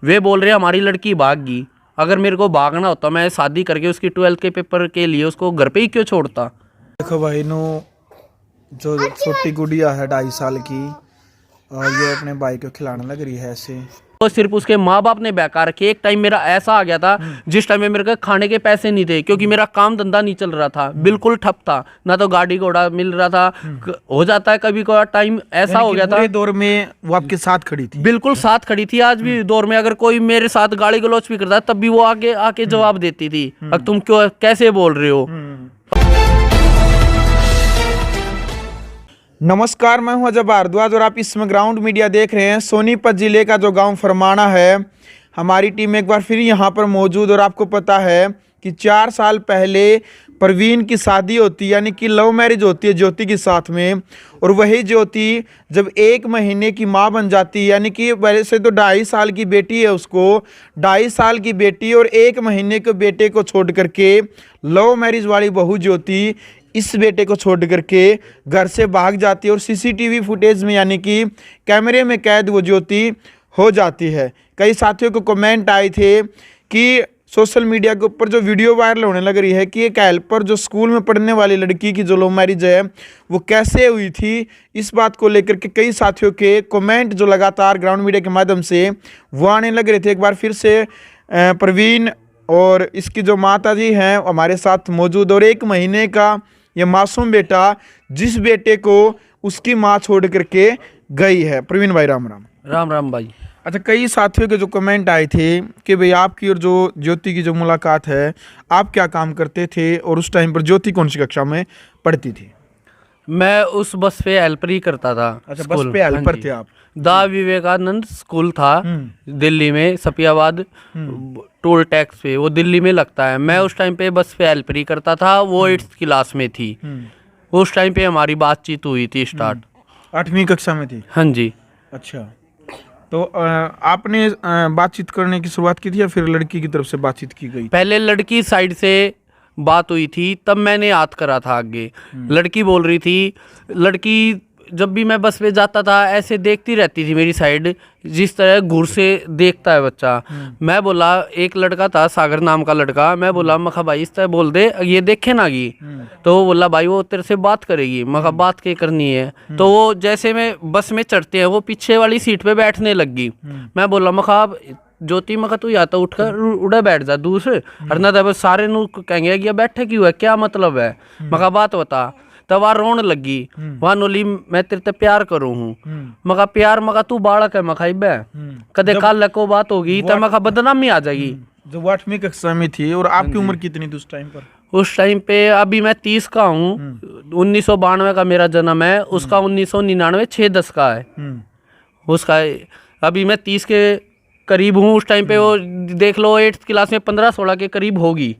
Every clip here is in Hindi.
वे बोल रहे हमारी लड़की भाग गई। अगर मेरे को भागना होता मैं शादी करके उसकी 12th के पेपर के लिए उसको घर पे ही क्यों छोड़ता। देखो भाई नो, जो छोटी गुड़िया है 2.5 साल की, और ये अपने भाई को खिलाने लग रही है ऐसे। तो सिर्फ उसके माँ बाप ने बेकार रखे। एक टाइम मेरा ऐसा आ गया था जिस टाइम में मेरे को खाने के पैसे नहीं थे, क्योंकि मेरा काम धंधा नहीं चल रहा था, बिल्कुल ठप था, ना तो गाड़ी घोड़ा मिल रहा था। हो जाता है कभी कोई टाइम ऐसा हो गया था। पूरे दौर में वो आपके साथ खड़ी थी? बिल्कुल साथ खड़ी थी। आज भी दौर में अगर कोई मेरे साथ गाली गलौच भी करता है तब भी वो आगे आके जवाब देती थी, अब तुम क्यों कैसे बोल रहे हो। नमस्कार, मैं हूं अजय भारद्वाज और आप इसमें ग्राउंड मीडिया देख रहे हैं। सोनीपत जिले का जो गांव फरमाना है, हमारी टीम एक बार फिर यहां पर मौजूद। और आपको पता है कि 4 साल पहले प्रवीण की शादी होती, यानी कि लव मैरिज होती है ज्योति के साथ में। और वही ज्योति जब 1 महीने की मां बन जाती है, यानी कि वैसे तो 2.5 साल की बेटी है उसको, 2.5 साल की बेटी और 1 महीने के बेटे को छोड़ करके लव मैरिज वाली बहू ज्योति इस बेटे को छोड़ करके घर से भाग जाती है। और सीसीटीवी फुटेज में, यानी कि कैमरे में कैद वो ज्योति हो जाती है। कई साथियों को कमेंट आए थे कि सोशल मीडिया के ऊपर जो वीडियो वायरल होने लग रही है कि एक हेल्पर जो स्कूल में पढ़ने वाली लड़की की जो लव मैरिज है वो कैसे हुई थी, इस बात को लेकर के कई साथियों के कमेंट जो लगातार ग्राउंड मीडिया के माध्यम से वो आने लग रहे थे। एक बार फिर से प्रवीण और इसकी जो माता जी हैं हमारे साथ मौजूद। और 1 महीने का ये मासूम बेटा, जिस बेटे को उसकी माँ छोड़ करके गई है। प्रवीण भाई राम राम। राम राम भाई। अच्छा, कई साथियों के जो कमेंट आए थे कि भाई आपकी और जो ज्योति की जो मुलाकात है, आप क्या काम करते थे और उस टाइम पर ज्योति कौन सी कक्षा में पढ़ती थी? मैं उस बस पे हेल्पर ही करता था। अच्छा, बस पे हेल्पर थे आप? दा विवेकानंद स्कूल था दिल्ली में, सपियाबाद टोल टैक्स पे, वो दिल्ली में लगता है। मैं उस टाइम पे बस पे हेल्पर ही करता था। वो 8th क्लास में थी। उस टाइम पे हमारी बातचीत हुई थी स्टार्ट। 8वीं कक्षा में थी? हाँ जी। अच्छा, तो आपने बातचीत करने की शुरुआत की थी या फिर लड़की की तरफ से बातचीत की गई? पहले लड़की साइड से बात हुई थी, तब मैंने याद करा था आगे। लड़की बोल रही थी, लड़की जब भी मैं बस पे जाता था ऐसे देखती रहती थी मेरी साइड, जिस तरह घूर से देखता है बच्चा। मैं बोला, एक लड़का था सागर नाम का लड़का, मैं बोला मखा भाई इस तरह बोल दे, ये देखे ना गी। तो वो बोला भाई वो तेरे से बात करेगी। मखा बात क्या करनी है? तो वो जैसे मैं बस में चढ़ते हैं वो पीछे वाली सीट पे बैठने लग गई। मैं बोला मखा ज्योति मखा तू या तो उठकर उड़े बैठ जा दूर से, और ना तब सारे नु कहेंगे कि बैठे क्यों है, क्या मतलब है, मखा बात बता। तब वहाँ रोन लगी, वहाँ नोली मैं तेरे ते प्यार करूँ हूँ। मगा प्यार मगा तू बालक है मखा बे, कदे काल लको बात होगी तब मखा बदनामी आ जाएगी। जो 8वीं कक्षा में थी, और आपकी उम्र कितनी थी उस टाइम पर? उस टाइम पे अभी मैं 30 का हूँ। 1992 का मेरा जन्म है, उसका 1999 6-10 का है उसका। अभी मैं 30 के करीब हूँ। उस टाइम पे वो देख लो 8th क्लास में 15-16 के करीब होगी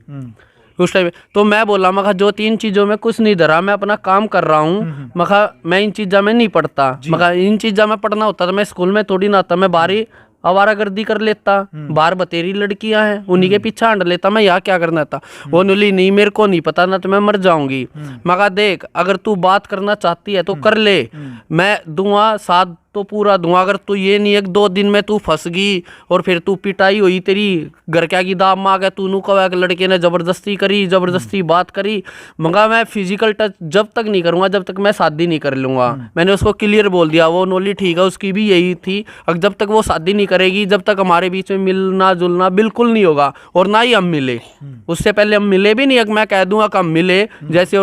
उस टाइम। तो मैं बोला मखा जो 3 चीज़ों में कुछ नहीं धरा, मैं अपना काम कर रहा हूँ। मखा मैं इन चीज़ों में नहीं पढ़ता। मखा इन चीज़ों में पढ़ना होता तो मैं स्कूल में थोड़ी ना आता, मैं बाहर ही आवारागर्दी कर लेता। बाहर बतेरी लड़कियां हैं उन्हीं के पीछे हंड लेता, मैं यहाँ क्या करना था। वो नुली नहीं, मेरे को नहीं पता ना तो मैं मर जाऊंगी। मगा देख, अगर तू बात करना चाहती है तो कर ले, मैं दूंगा साथ तो पूरा दूंगा। अगर तू ये नहीं 1-2 दिन में तू फंस गई और फिर तू पिटाई हुई, तेरी घर क्या की दाम मांग है, तू कहा लड़के ने जबरदस्ती करी, जबरदस्ती बात करी, मगा मैं फिजिकल टच जब तक नहीं करूंगा जब तक मैं शादी नहीं कर लूंगा। मैंने उसको क्लियर बोल दिया। वो नोली ठीक है, उसकी भी यही थी, अगर जब तक वो शादी नहीं करेगी जब तक हमारे बीच में मिलना जुलना बिल्कुल नहीं होगा, और ना ही हम मिले। उससे पहले हम मिले भी नहीं, मैं कह दूंगा कि हम मिले जैसे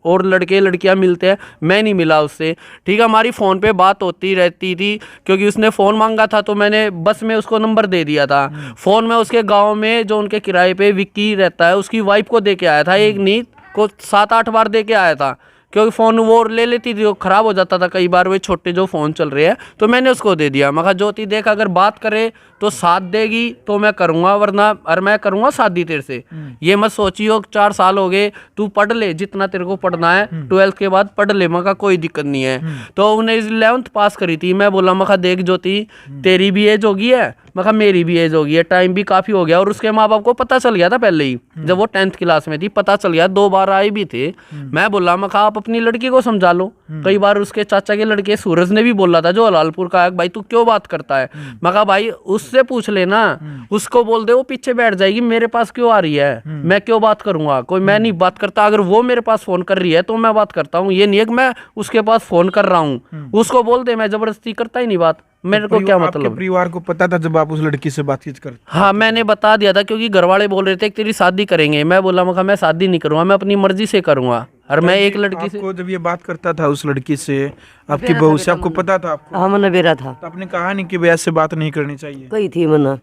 और लड़के लड़कियां मिलते हैं, मैं नहीं मिला उससे। ठीक है, हमारी फ़ोन पे बात होती रहती थी, क्योंकि उसने फ़ोन मांगा था तो मैंने बस में उसको नंबर दे दिया था। फ़ोन में उसके गांव में जो उनके किराए पे विक्की रहता है उसकी वाइफ को दे के आया था, एक नीत को 7-8 बार दे के आया था, क्योंकि फ़ोन वो ले लेती थी, वो ख़राब हो जाता था कई बार, वे छोटे जो फ़ोन चल रहे हैं। तो मैंने उसको दे दिया। मैं कहा ज्योति देख, अगर बात करे तो साथ देगी तो मैं करूँगा, वरना और मैं करूँगा शादी तेरे से। ये मत सोचियो 4 साल हो गए, तू पढ़ ले जितना तेरे को पढ़ना है, 12th के बाद पढ़ ले, मैं कहा कोई दिक्कत नहीं है। तो उन्हें 11th पास करी थी। मैं बोला मैं कहा देख ज्योति, तेरी भी एज होगी है, मैं कहा मेरी भी एज होगी है, टाइम भी काफ़ी हो गया। और उसके माँ बाप को पता चल गया था पहले ही, जब वो 10th क्लास में थी पता चल गया, 2 बार आए भी थे। मैं बोला मैं कहा आप अपनी लड़की को समझा लो, कई बार उसके चाचा के लड़के सूरज ने भी बोला था, जो हलालपुर का है, भाई तू क्यों बात करता है। मैं कहा भाई उससे पूछ लेना, उसको बोल दे वो पीछे बैठ जाएगी, मेरे पास क्यों आ रही है, मैं क्यों बात करूंगा, कोई मैं नहीं बात करता। अगर वो मेरे पास फोन कर रही है तो मैं बात करता हूँ, ये नहीं है कि मैं उसके पास फोन कर रहा हूँ। उसको बोल दे, मैं जबरदस्ती करता ही नहीं बात, मेरे को क्या मतलब। आपके परिवार को पता था जब आप उस लड़की से बातचीत कर? हाँ मैंने बता दिया था, क्योंकि घर वाले बोल रहे थे कि तेरी शादी करेंगे। मैं बोला मैं शादी नहीं करूंगा, मैं अपनी मर्जी से करूंगा। और मैं एक लड़की से, आपको जब ये बात करता था उस लड़की से, आपकी बहू से, आपको पता था? आपको हाँ मना बेरा था, तो आपने कहा नहीं कि भाई ऐसे बात नहीं करनी चाहिए? कही थी मना।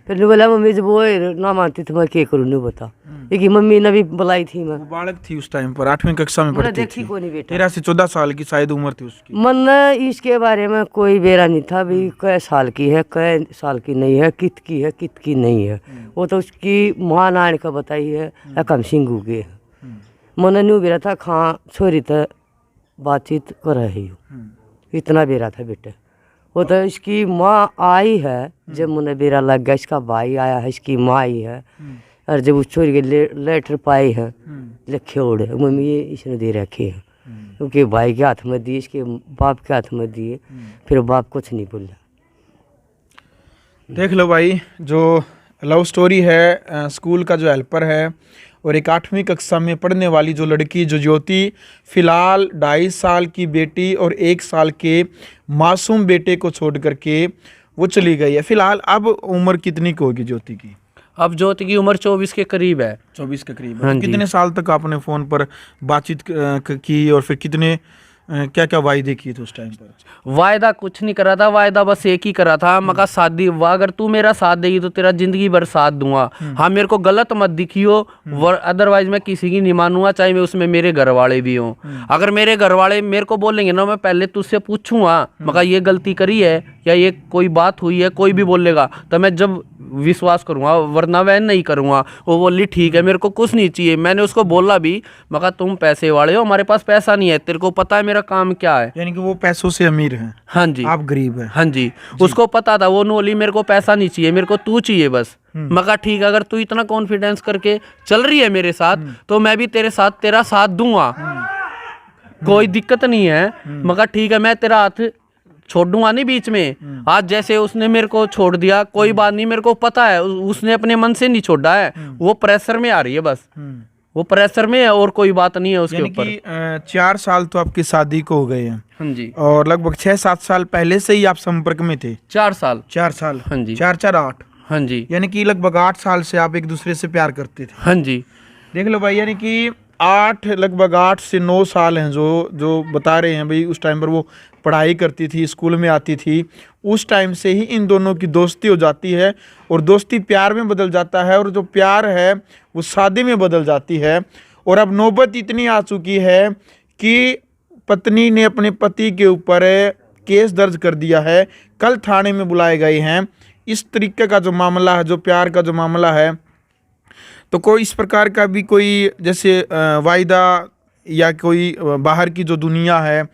फिर ने बोला मम्मी जब वो ना मानती तो मैं क्या करूँ, नहीं बता। एक मम्मी ने भी बुलाई थी, मैं वो बालक थी उस टाइम पर, 8वीं कक्षा में पढ़ती देखी थी, को नहीं बेटा। 13 से 14 साल की शायद उम्र थी उसकी। मन इसके बारे में कोई बेरा नहीं था भी कै साल की है, कै साल की नहीं है, कित की है, कित की नहीं है। वो तो उसकी माँ नान का बताई है, कम सिंगू के है। मन नहीं बेरा था, खां छोरी तो बातचीत कर रही हूँ, इतना बेरा था बेटे। वो तो इसकी माँ आई है जब मुझे बेरा लग गया, इसका भाई आया है, इसकी माँ आई है। और जब उस छोरी के लेटर पाई है, लिखे उड़े मम्मी ये इसने दे रखे हैं, क्योंकि भाई के हाथ में दिए, इसके बाप के हाथ में दिए। फिर बाप कुछ नहीं बोला। देख लो भाई, जो लव स्टोरी है, स्कूल का जो हेल्पर है और एक 8वीं कक्षा में पढ़ने वाली जो लड़की, जो ज्योति, फिलहाल 2.5 साल की बेटी और 1 साल के मासूम बेटे को छोड़ करके वो चली गई है। फिलहाल अब उम्र कितनी की होगी ज्योति की? अब ज्योति की उम्र 24 के करीब है। 24 के करीब। हाँ तो जी। कितने साल तक आपने फ़ोन पर बातचीत की और फिर कितने क्या क्या वायदे किए थे उस टाइम पर? वायदा कुछ नहीं करा था, वायदा बस एक ही करा था, मका शादी, अगर तू मेरा साथ देगी तो तेरा जिंदगी भर साथ दूंगा। हाँ मेरे को गलत मत दिखियो, अदरवाइज मैं किसी की नहीं मानूंगा, चाहे मैं उसमें मेरे घर वाले भी हों। अगर मेरे घर वाले मेरे को बोलेंगे ना, मैं पहले तुझसे पूछूंगा मका ये गलती करी है या ये कोई बात हुई है, कोई भी बोलेगा तो मैं जब विश्वास करूंगा, वरना वह नहीं करूंगा। वो बोली ठीक है मेरे को कुछ नहीं चाहिए। मैंने उसको बोला भी, मका तुम पैसे वाले हो, हमारे पास पैसा नहीं है, तेरे को पता है मेरा काम क्या है। यानी कि वो पैसों से अमीर हैं, हाँ जी, आप गरीब हैं। हाँ जी, उसको पता था। वो बोली मेरे को पैसा नहीं चाहिए, मेरे को तू चाहिए बस। मका ठीक है, अगर तू इतना कॉन्फिडेंस करके चल रही है मेरे साथ तो मैं भी तेरे साथ तेरा साथ दूंगा, कोई दिक्कत नहीं है। मका ठीक है, मैं तेरा हाथ छोड़ दूंगा नहीं बीच में। आज जैसे उसने मेरे को छोड़ दिया, कोई बात नहीं, मेरे को पता है उसने अपने मन से नहीं छोड़ा है, वो प्रेशर में आ रही है बस, वो प्रेशर में है और कोई बात नहीं है उसके ऊपर। 4 साल तो आपकी शादी को हो गए हैं। हाँ जी, और लगभग 6-7 साल पहले से ही आप संपर्क में थे? 4 साल। 4 साल? हाँ जी, 4-4 8। हाँ जी, यानी कि लगभग 8 साल से आप एक दूसरे से प्यार करते थे? हाँ जी। देख लो भाई, यानी कि लगभग 8 से 9 साल हैं जो बता रहे हैं भाई। उस टाइम पर वो पढ़ाई करती थी, स्कूल में आती थी, उस टाइम से ही इन दोनों की दोस्ती हो जाती है और दोस्ती प्यार में बदल जाता है और जो प्यार है वो शादी में बदल जाती है। और अब नौबत इतनी आ चुकी है कि पत्नी ने अपने पति के ऊपर केस दर्ज कर दिया है, कल थाने में बुलाए गए हैं। इस तरीके का जो मामला है, जो प्यार का जो मामला है, तो कोई इस प्रकार का भी कोई जैसे वायदा या कोई बाहर की जो दुनिया है,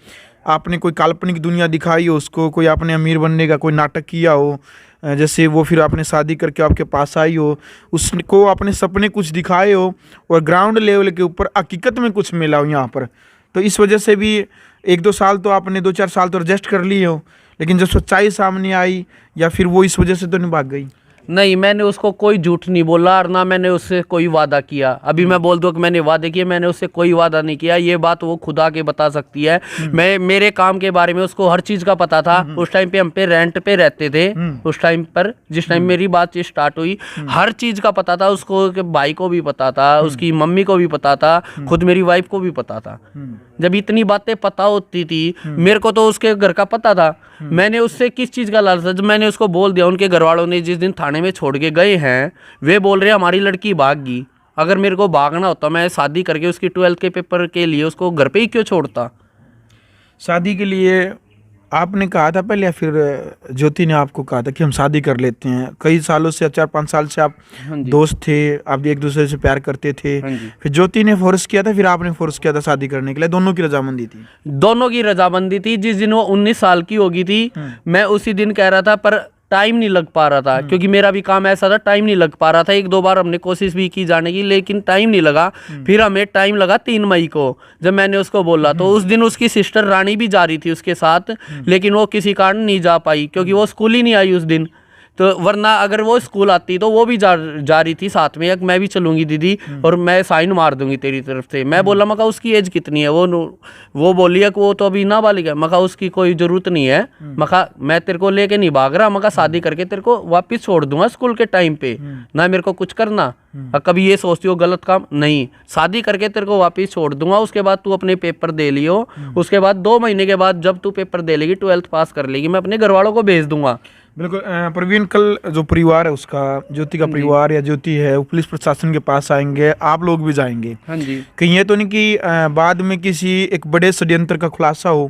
आपने कोई काल्पनिक दुनिया दिखाई हो उसको, कोई आपने अमीर बनने का कोई नाटक किया हो, जैसे वो फिर आपने शादी करके आपके पास आई हो, उसको आपने सपने कुछ दिखाए हो और ग्राउंड लेवल के ऊपर हकीकत में कुछ मिला हो यहाँ पर, तो इस वजह से भी 1-2 साल तो आपने 2-4 साल तो एडजस्ट कर लिए हो, लेकिन जब सच्चाई सामने आई या फिर वो इस वजह से तो नहीं भाग गई? नहीं, मैंने उसको कोई झूठ नहीं बोला और ना मैंने उससे कोई वादा किया। अभी मैं बोल दूं कि मैंने वादे किए, मैंने उससे कोई वादा नहीं किया। ये बात वो खुद आके बता सकती है। मैं मेरे काम के बारे में उसको हर चीज़ का पता था। उस टाइम पे हम पे रेंट पे रहते थे, उस टाइम पर जिस टाइम मेरी बात स्टार्ट हुई, हर चीज़ का पता था उसको, कि भाई को भी पता था, उसकी मम्मी को भी पता था, खुद मेरी वाइफ को भी पता था। जब इतनी बातें पता होती थी, मेरे को तो उसके घर का पता था। मैंने उससे किस चीज़ का लालच, जब मैंने उसको बोल दिया, उनके घर वालों ने जिस दिन थाने में छोड़ के गए हैं, वे बोल रहे हैं हमारी लड़की भाग गई। अगर मेरे को भागना होता, मैं शादी करके उसकी 12th के पेपर के लिए उसको घर पे ही क्यों छोड़ता? शादी के लिए आपने कहा था पहले या फिर ज्योति ने आपको कहा था कि हम शादी कर लेते हैं? कई सालों से, 4-5 साल से आप दोस्त थे, आप एक दूसरे से प्यार करते थे, फिर ज्योति ने फोर्स किया था, फिर आपने फोर्स किया था शादी करने के लिए? दोनों की रजामंदी थी? दोनों की रजामंदी थी। जिस दिन वो 19 साल की होगी थी, मैं उसी दिन कह रहा था, पर टाइम नहीं लग पा रहा था, क्योंकि मेरा भी काम ऐसा था, टाइम नहीं लग पा रहा था। 1-2 बार हमने कोशिश भी की जाने की, लेकिन टाइम नहीं लगा। फिर हमें टाइम लगा 3 मई को, जब मैंने उसको बोला। तो उस दिन उसकी सिस्टर रानी भी जा रही थी उसके साथ, लेकिन वो किसी कारण नहीं जा पाई, क्योंकि वो स्कूल ही नहीं आई उस दिन। तो वरना अगर वो स्कूल आती तो वो भी जा रही थी साथ में, मैं भी चलूंगी दीदी और मैं साइन मार दूंगी तेरी तरफ से। मैं बोला, मका उसकी एज कितनी है? वो बोली है कि वो तो अभी नाबालिग है। मका उसकी कोई जरूरत नहीं है, मका मैं तेरे को लेके नहीं भाग रहा, मका शादी करके तेरे को वापस छोड़ दूंगा स्कूल के टाइम पे, ना मेरे को कुछ करना। कभी ये सोचती हो गलत काम नहीं, शादी करके तेरे को वापस छोड़ दूंगा, उसके बाद तू अपने पेपर दे लियो, उसके बाद 2 महीने के बाद जब तू पेपर दे लेगी, 12th पास कर लेगी, मैं अपने घर वालों को भेज दूंगा। बिल्कुल। प्रवीण, कल जो परिवार है उसका, ज्योति का परिवार या ज्योति है, वो पुलिस प्रशासन के पास आएंगे, आप लोग भी जाएंगे। हाँ जी। कहीं ये तो नहीं कि बाद में किसी एक बड़े षड्यंत्र का खुलासा हो,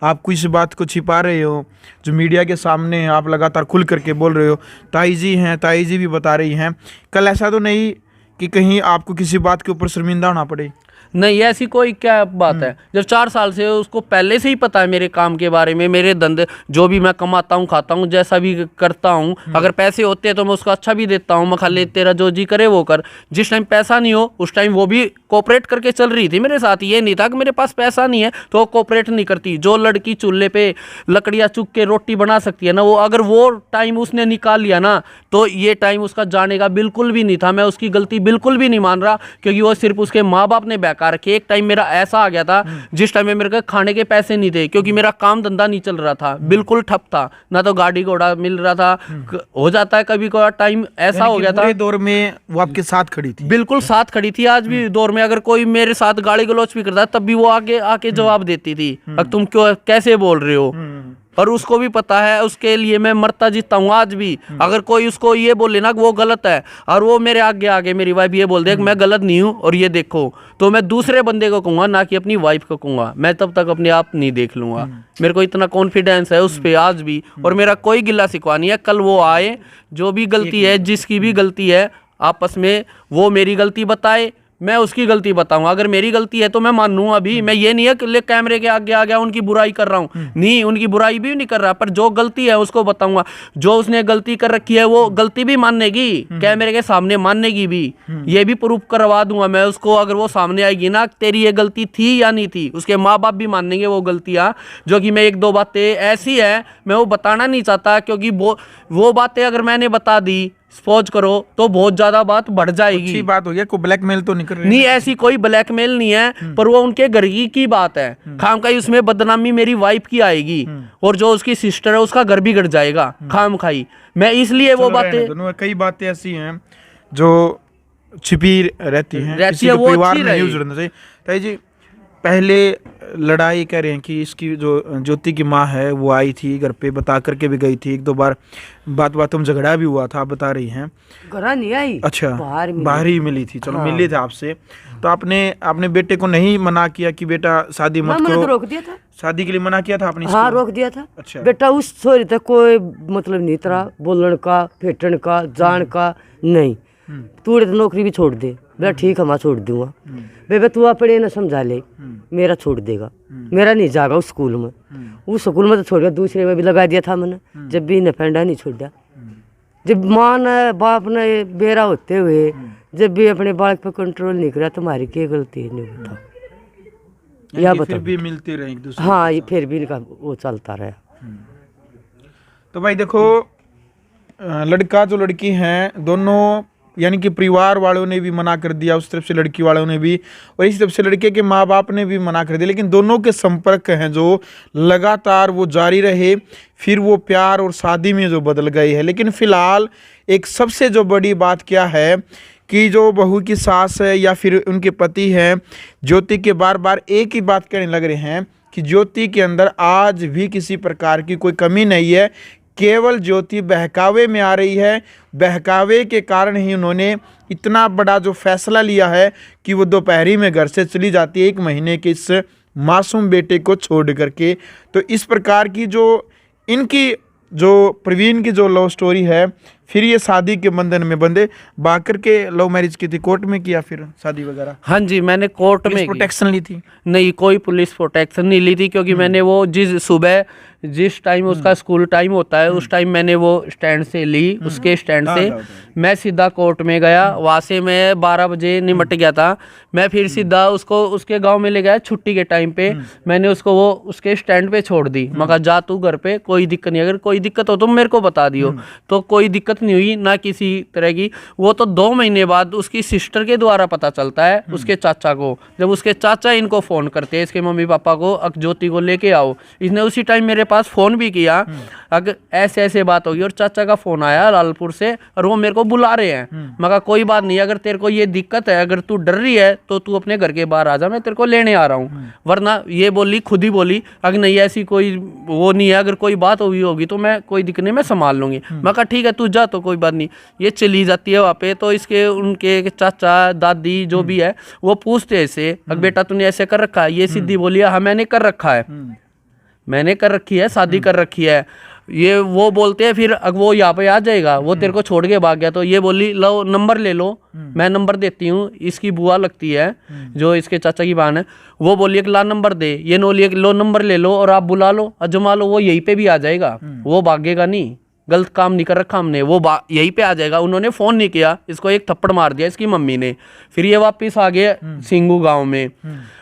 आप कुछ बात को छिपा रहे हो, जो मीडिया के सामने आप लगातार खुल करके बोल रहे हो, ताई जी हैं, ताई जी भी बता रही हैं, कल ऐसा तो नहीं कि कहीं आपको किसी बात के ऊपर शर्मिंदा होना पड़े? नहीं, ऐसी कोई क्या बात है। जब 4 साल से उसको पहले से ही पता है मेरे काम के बारे में, मेरे धंधे, जो भी मैं कमाता हूँ, खाता हूँ, जैसा भी करता हूँ। अगर पैसे होते हैं तो मैं उसको अच्छा भी देता हूँ, मैं खाली तेरा जो जी करे वो कर। जिस टाइम पैसा नहीं हो उस टाइम वो भी कोऑपरेट करके चल रही थी मेरे साथ। ये नहीं था कि मेरे पास पैसा नहीं है तो वो कोऑपरेट नहीं करती। जो लड़की चूल्हे पे लकड़ियाँ चुक के रोटी बना सकती है ना, वो अगर वो टाइम उसने निकाल लिया ना, तो ये टाइम उसका जाने का बिल्कुल भी नहीं था। मैं उसकी गलती बिल्कुल भी नहीं मान रहा, क्योंकि वो सिर्फ उसके माँ बाप ने रखे। एक टाइम मेरा ऐसा आ गया था जिस टाइम में मेरे को खाने के पैसे नहीं थे, क्योंकि मेरा काम धंधा नहीं चल रहा था, बिल्कुल ठप था, ना तो गाड़ी घोड़ा मिल रहा था। हो जाता है कभी कोई टाइम ऐसा हो गया था। दौर में वो आपके साथ खड़ी थी? बिल्कुल साथ खड़ी थी। आज भी दौर में अगर कोई मेरे साथ गाली गलौज भी करता है तब भी वो आगे आके जवाब देती थी, अब तुम क्यों कैसे बोल रहे हो। और उसको भी पता है, उसके लिए मैं मरता जीता हूँ आज भी। अगर कोई उसको ये बोले ना कि वो गलत है, और वो मेरे आगे आगे मेरी वाइफ ये बोल दे कि मैं गलत नहीं हूँ और ये देखो, तो मैं दूसरे बंदे को कहूँगा, ना कि अपनी वाइफ को कहूँगा। मैं तब तक अपने आप नहीं देख लूँगा। मेरे को इतना कॉन्फिडेंस है उस पर आज भी, और मेरा कोई गिला शिकवा नहीं है। कल वो आए, जो भी गलती है, जिसकी भी गलती है, आपस में वो मेरी गलती बताए, मैं उसकी गलती बताऊंगा। अगर मेरी गलती है तो मैं मानूंगा अभी। मैं ये नहीं है कि कैमरे के आगे आ गया उनकी बुराई कर रहा हूँ, नहीं, उनकी बुराई भी नहीं कर रहा, पर जो गलती है उसको बताऊंगा। जो उसने गलती कर रखी है वो गलती भी मानेगी, कैमरे के सामने मानेगी भी। ये भी प्रूफ करवा दूंगा मैं उसको, अगर वो सामने आएगी ना, तेरी ये गलती थी या नहीं थी। उसके माँ बाप भी मानेंगे वो गलतियाँ, जो कि मैं 1-2 बातें ऐसी है मैं वो बताना नहीं चाहता, क्योंकि वो बातें अगर मैंने बता दी, सपोज करो, तो बहुत ज्यादा बात बढ़ जाएगी। अच्छी बात हो गया, कोई ब्लैकमेल तो नहीं कर रहे? नहीं, ऐसी कोई ब्लैकमेल नहीं है, पर वो उनके घर की बात है। खाम खाई उसमें बदनामी मेरी वाइफ की आएगी, और जो उसकी सिस्टर है उसका घर बिगड़ जाएगा खाम खाई। मैं इसलिए वो बातें, कई बातें ऐसी हैं जो छिपी रहती हैं, किसी को परिवार में न्यूज़ रहना चाहिए। ताई जी, पहले लड़ाई कह रहे हैं कि इसकी जो ज्योति की माँ है वो आई थी घर पे, बता करके भी गई थी, 1-2 बार बात में झगड़ा भी हुआ था, बता रही हैं। घर नहीं आई, अच्छा, बाहर ही मिली थी। चलो, हाँ। मिली थी आपसे, तो आपने अपने बेटे को नहीं मना किया कि बेटा शादी मत करो? तो रोक दिया था, शादी के लिए मना किया था आपने? हाँ, रोक दिया था। अच्छा। बेटा उस छोरी तक कोई मतलब नहीं तरह बोलने का, फेटन का, जान का नहीं। तू नौकरी भी छोड़ दे, बेटा ठीक है, मैं छोड़ दूंगा। बेबे तू अपने ना समझा ले, मेरा छोड़ देगा, मेरा नहीं जाएगा उस स्कूल में। उस स्कूल में तो छोड़ गया, दूसरे में भी लगा दिया था मैंने, जब भी इन्हें पेंडा नहीं छोड़ा। जब माँ ने बाप ने बेरा होते हुए जब भी अपने बालक पर कंट्रोल नहीं करा, तुम्हारी क्या गलती है? नहीं बता, या बता। फिर भी मिलते रहे एक दूसरे? हाँ, ये फिर भी इनका वो चलता रहा। तो भाई देखो, लड़का जो लड़की हैं दोनों, यानी कि परिवार वालों ने भी मना कर दिया, उस तरफ से लड़की वालों ने भी, और इस तरफ से लड़के के माँ बाप ने भी मना कर दिया, लेकिन दोनों के संपर्क हैं जो लगातार वो जारी रहे, फिर वो प्यार और शादी में जो बदल गई है। लेकिन फिलहाल एक सबसे जो बड़ी बात क्या है कि जो बहू की सास है या फिर उनके पति हैं, ज्योति के बार बार एक ही बात कहने लग रहे हैं कि ज्योति के अंदर आज भी किसी प्रकार की कोई कमी नहीं है, केवल ज्योति बहकावे में आ रही है। बहकावे के कारण ही उन्होंने इतना बड़ा जो फैसला लिया है कि वो दोपहरी में घर से चली जाती है 1 महीने के इस मासूम बेटे को छोड़ करके। तो इस प्रकार की जो इनकी जो प्रवीण की जो लव स्टोरी है, फिर ये शादी के बंधन में बंधे। बाकर के लव मैरिज की थी, कोर्ट में किया फिर शादी वगैरह? हाँ जी, मैंने कोर्ट में प्रोटेक्शन ली थी? नहीं, कोई पुलिस प्रोटेक्शन नहीं ली थी, क्योंकि मैंने वो जिस सुबह जिस टाइम उसका स्कूल टाइम होता है उस टाइम मैंने वो स्टैंड से ली, उसके स्टैंड से मैं सीधा कोर्ट में गया। वहाँ से मैं 12 बजे निमट गया था। मैं फिर सीधा उसको उसके गांव में ले गया छुट्टी के टाइम पे। मैंने उसको वो उसके स्टैंड पे छोड़ दी। मैं कहा जा तू घर पे, कोई दिक्कत नहीं, अगर कोई दिक्कत हो तो मेरे को बता दियो। तो कोई दिक्कत नहीं हुई ना किसी तरह की। वो तो 2 महीने बाद उसकी सिस्टर के द्वारा पता चलता है उसके चाचा को। जब उसके चाचा इनको फ़ोन करते हैं इसके मम्मी पापा को, ज्योति को लेके आओ। इसने उसी टाइम मेरे पास फ़ोन भी किया, अगर ऐसे ऐसे बात होगी, और चाचा का फ़ोन आया लालपुर से और वो मेरे को बुला रहे हैं। मैं कहा कोई बात नहीं, अगर तेरे को ये दिक्कत है, अगर तू डर रही है तो तू अपने घर के बाहर आ जा, मैं तेरे को लेने आ रहा हूँ। वरना ये बोली, खुद ही बोली, अगर नहीं ऐसी कोई वो नहीं है, अगर कोई बात हुई होगी तो मैं कोई दिक्कत नहीं, मैं संभाल लूँगी। मैं कहा ठीक है तू जा, तो कोई बात नहीं। ये चली जाती है वहाँ पे। तो इसके उनके चाचा दादी जो भी है वो पूछते हैं इसे, अगर बेटा तूने ऐसे कर रखा है? ये सीधी बोली हाँ मैंने कर रखा है, मैंने कर रखी है, शादी कर रखी है। ये वो बोलते हैं फिर अगर वो यहाँ पे आ जाएगा, वो तेरे को छोड़ के भाग गया, तो ये बोली लो नंबर ले लो, मैं नंबर देती हूँ। इसकी बुआ लगती है जो इसके चाचा की बहन है, वो बोलिए कि ला नंबर दे। ये लो नंबर ले लो और आप बुला लो, अजमा लो, वो यहीं पे भी आ जाएगा, वो भागेगा नहीं, गलत काम नहीं कर रखा हमने, वो यहीं पे आ जाएगा। उन्होंने फ़ोन नहीं किया, इसको एक थप्पड़ मार दिया इसकी मम्मी ने। फिर ये वापस आ गए सिंगू गांव में।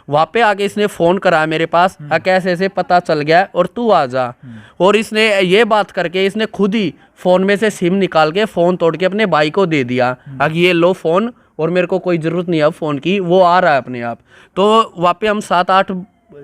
वहाँ पे आके इसने फ़ोन करा मेरे पास, कैसे ऐसे पता चल गया और तू आ जा। और इसने ये बात करके इसने खुद ही फ़ोन में से सिम निकाल के फ़ोन तोड़ के अपने भाई को दे दिया, अब ये लो फ़ोन और मेरे को कोई ज़रूरत नहीं है अब फ़ोन की, वो आ रहा है अपने आप। तो वहाँ पे हम 7-8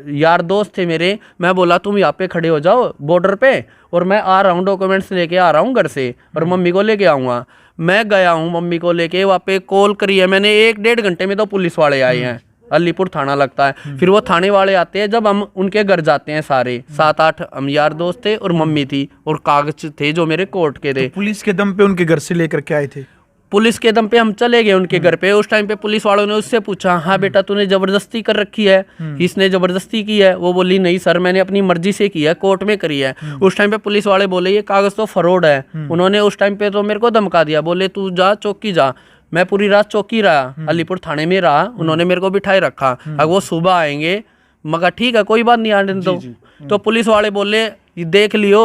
यार दोस्त थे मेरे। मैं बोला तुम यहाँ पे खड़े हो जाओ बॉर्डर पे और मैं आ रहा हूँ, डॉक्यूमेंट्स लेके आ रहा हूँ घर से और मम्मी को लेके आऊँगा। मैं गया हूँ मम्मी को लेके, वहाँ पे कॉल करी है मैंने, 1-1.5 घंटे में तो पुलिस वाले आए हैं। अलीपुर थाना लगता है। फिर वो थाने वाले आते हैं, जब हम उनके घर जाते हैं सारे 7-8 हम यार दोस्त थे और मम्मी थी और कागज थे जो मेरे कोर्ट के थे। तो पुलिस के दम पे उनके घर से लेकर के आए थे? पुलिस के दम पे हम चले गए उनके घर पे। उस टाइम पे पुलिस वालों ने उससे पूछा हाँ बेटा तूने जबरदस्ती कर रखी है? इसने जबरदस्ती की है? वो बोली नहीं सर मैंने अपनी मर्जी से की है, कोर्ट में करी है। उस टाइम पे पुलिस वाले बोले ये कागज तो फ्रॉड है। उन्होंने उस टाइम पे तो मेरे को धमका दिया, बोले तू जा चौकी जा। मैं पूरी रात चौकी रहा, अलीपुर थाने में रहा, उन्होंने मेरे को बिठाए रखा। अब वो सुबह आएंगे, मगर ठीक है कोई बात नहीं आने दो। तो पुलिस वाले बोले ये देख लियो,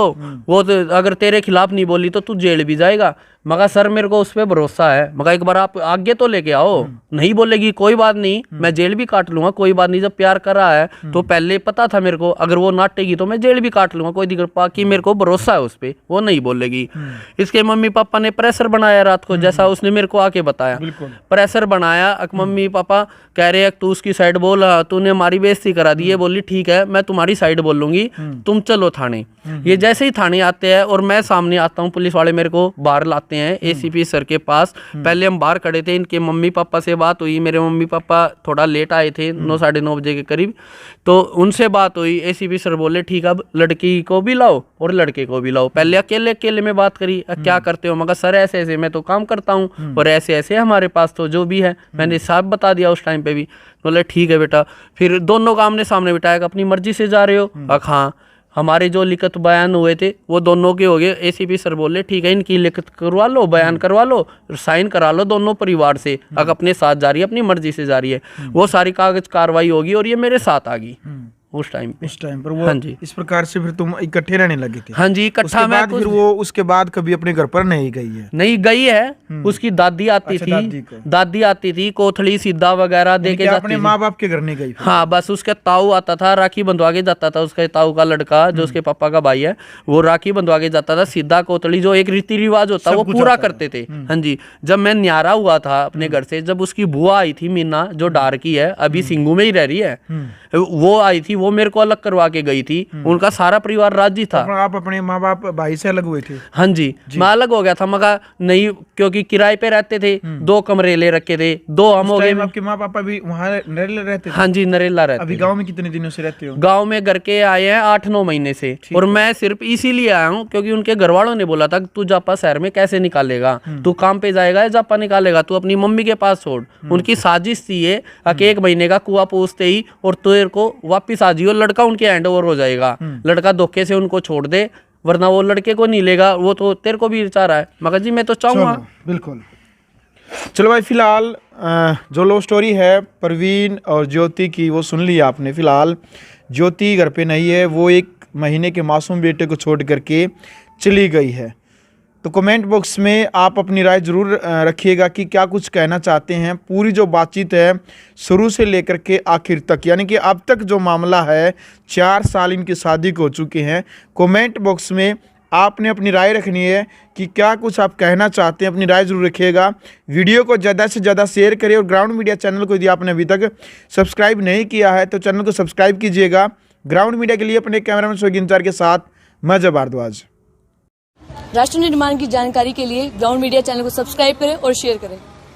वो तो अगर तेरे खिलाफ नहीं बोली तो तू जेल भी जाएगा। मगर सर मेरे को उस पर भरोसा है। मगर एक बार आप आगे तो लेके आओ, नहीं बोलेगी कोई बात नहीं, मैं जेल भी काट लूंगा, कोई बात नहीं। जब प्यार कर रहा है तो पहले पता था मेरे को, अगर वो नाटेगी तो मैं जेल भी काट लूंगा, कोई दिक्कत। बाकी मेरे को भरोसा है उस पर, वो नहीं बोलेगी। इसके मम्मी पापा ने प्रेशर बनाया रात को, जैसा उसने मेरे को आके बताया, प्रेशर बनाया। मम्मी पापा कह रहे हैं तू उसकी साइड बोल, तूने हमारी बेइज्जती करा दी है। बोली ठीक है मैं तुम्हारी साइड बोल लूंगी, तुम चलो थाने। ये जैसे ही थाने आते हैं और मैं सामने आता हूँ, पुलिस वाले मेरे को बाहर लाते हैं एसीपी सर के पास। पहले हम बाहर खड़े थे, इनके मम्मी पापा से बात हुई। मेरे मम्मी पापा थोड़ा लेट आए थे, 9-9:30 बजे के करीब, तो उनसे बात हुई। एसीपी सर बोले ठीक अब लड़की को भी लाओ और लड़के को भी लाओ। पहले अकेले अकेले में बात करी, क्या करते हो? मगर सर ऐसे ऐसे मैं तो काम करता हूँ और ऐसे ऐसे हमारे पास तो जो भी है, मैंने सब बता दिया उस टाइम पे भी। बोले ठीक है बेटा। फिर दोनों का आमने सामने बिठाया, अपनी मर्जी से जा रहे हो? हाँ। हमारे जो लिखित बयान हुए थे वो दोनों के हो गए। एसीपी सर बोले ठीक है इनकी लिखित करवा लो, बयान करवा लो, साइन करा लो दोनों परिवार से, अगर अपने साथ जा रही है, अपनी मर्जी से जा रही है। वो सारी कागज कार्रवाई होगी और ये मेरे साथ आ गई उस टाइम पर वो। हाँ जी। इस प्रकार से फिर तुम इकट्ठे रहने लगे थे? हाँ जी इकट्ठा। मैं फिर वो उसके बाद कभी अपने घर पर नहीं गई है? नहीं गई है, उसकी दादी आती थी, दादी आती थी, कोथली सीधा वगैरह दे के जाती अपने माँ बाप के घर नहीं गई? हाँ बस उसका ताऊ आता था, राखी बंधवा के जाता था। उसके ताऊ का लड़का जो उसके पापा का भाई है, वो राखी बंधवा के जाता था सीधा कोथली। जो एक रीति रिवाज होता है वो पूरा करते थे। हाँ जी। जब मैं न्यारा हुआ था अपने घर से, जब उसकी बुआ आई थी मीना, जो डार की है, अभी सिंगू में ही रह रही है, वो आई थी, वो मेरे को अलग करवा के गई थी। उनका सारा परिवार राजी था। आप अपने माँ बाप भाई से अलग हुए थे? हाँ जी, मैं अलग हो गया था। मगर नहीं, क्योंकि किराए पे रहते थे, 2 कमरे ले रखे थे, 2 हम हो गए। आपके माँ पापा भी वहाँ नरेला रहते थे? हाँ जी नरेला रहते। अभी गांव में कितने दिनों से रहते हो? गांव में घर के आए हैं 8-9 महीने से। और मैं सिर्फ इसीलिए आया हूँ क्योंकि उनके घर वालों ने बोला था तू जापा शहर में कैसे निकालेगा, तू काम पे जाएगा या जापा निकालेगा, तू अपनी मम्मी के पास छोड़। उनकी साजिश थी ये, 1 महीने का कुआं पूछते ही और तेरे को वापिस आ जाइयो, लड़का उनके हैंड ओवर हो जाएगा। लड़का धोखे से उनको छोड़ दे, वरना वो लड़के को नहीं लेगा, वो तो तेरे को भी चाह रहा है। मगर जी मैं तो चाहूंगा। बिल्कुल। चलो भाई, फिलहाल जो लव स्टोरी है परवीन और ज्योति की वो सुन ली आपने। फिलहाल ज्योति घर पे नहीं है, वो एक महीने के मासूम बेटे को छोड़ करके चली गई है। तो कमेंट बॉक्स में आप अपनी राय ज़रूर रखिएगा कि क्या कुछ कहना चाहते हैं। पूरी जो बातचीत है शुरू से लेकर के आखिर तक, यानी कि अब तक जो मामला है 4 साल इनकी शादी को हो चुके हैं। कमेंट बॉक्स में आपने अपनी राय रखनी है कि क्या कुछ आप कहना चाहते हैं, अपनी राय ज़रूर रखिएगा। वीडियो को ज़्यादा से ज़्यादा शेयर करें और ग्राउंड मीडिया चैनल को यदि आपने अभी तक सब्सक्राइब नहीं किया है तो चैनल को सब्सक्राइब कीजिएगा। ग्राउंड मीडिया के लिए अपने कैमरामैन सोगिन इंचार्ज के साथ मैं जब भारद्वाज। राष्ट्र निर्माण की जानकारी के लिए ग्राउंड मीडिया चैनल को सब्सक्राइब करें और शेयर करें।